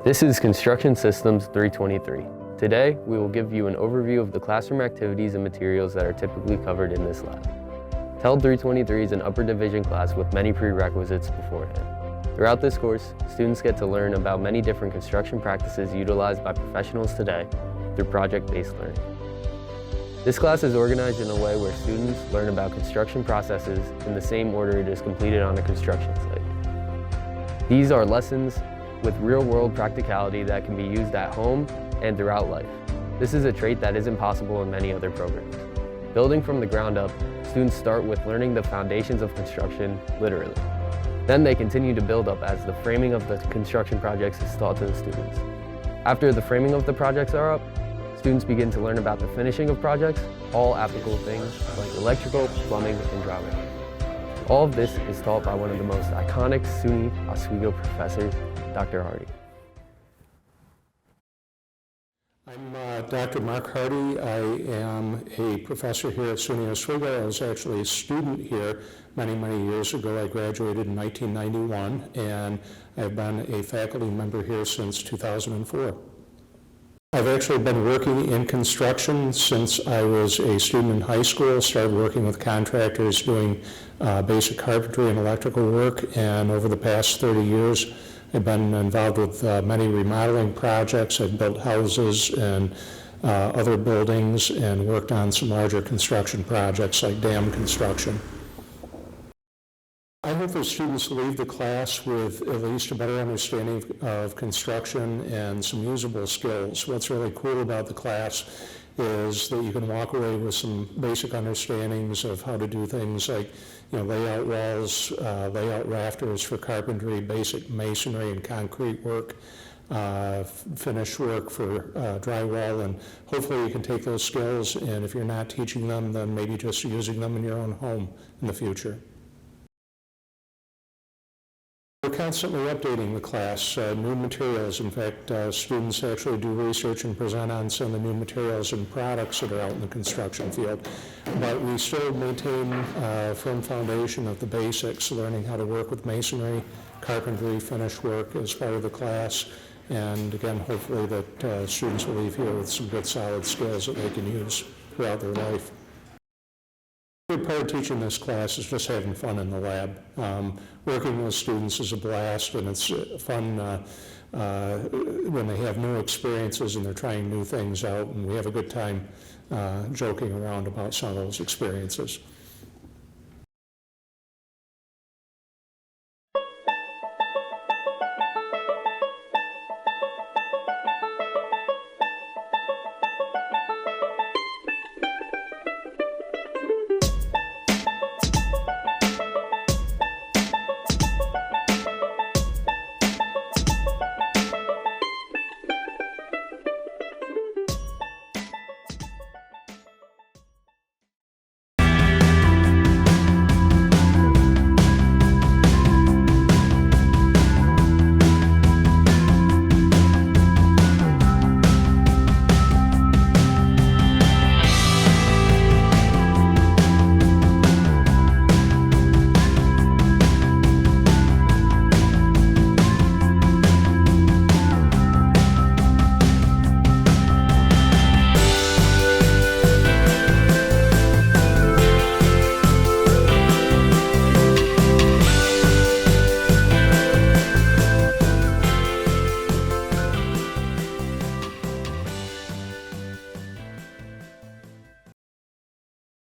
This is Construction Systems 323. Today, we will give you an overview of the classroom activities and materials that are typically covered in this lab. TEL 323 is an upper division class with many prerequisites beforehand. Throughout this course, students get to learn about many different construction practices utilized by professionals today through project-based learning. This class is organized in a way where students learn about construction processes in the same order it is completed on a construction site. These are lessons with real-world practicality that can be used at home and throughout life. This is a trait that isn't possible in many other programs. Building from the ground up, students start with learning the foundations of construction, literally. Then they continue to build up as the framing of the construction projects is taught to the students. After the framing of the projects are up, students begin to learn about the finishing of projects, all applicable things like electrical, plumbing, and drywall. All of this is taught by one of the most iconic SUNY Oswego professors, Dr. Hardy. I'm Dr. Mark Hardy. I am a professor here at SUNY Oswego. I was actually a student here many years ago. I graduated in 1991, and I've been a faculty member here since 2004. I've actually been working in construction since I was a student in high school. Started working with contractors doing basic carpentry and electrical work, and over the past 30 years I've been involved with many remodeling projects. I've built houses and other buildings and worked on some larger construction projects like dam construction. I hope that students leave the class with at least a better understanding of construction and some usable skills. What's really cool about the class is that you can walk away with some basic understandings of how to do things like, lay out walls, lay out rafters for carpentry, basic masonry and concrete work, finish work for drywall, and hopefully you can take those skills, and if you're not teaching them, then maybe just using them in your own home in the future. We're constantly updating the class, new materials. In fact, students actually do research and present on some of the new materials and products that are out in the construction field. But we still maintain a firm foundation of the basics, learning how to work with masonry, carpentry, finish work as part of the class. And again, hopefully that students will leave here with some good solid skills that they can use throughout their life. A good part of teaching this class is just having fun in the lab. Working with students is a blast, and it's fun when they have new experiences and they're trying new things out, and we have a good time joking around about some of those experiences.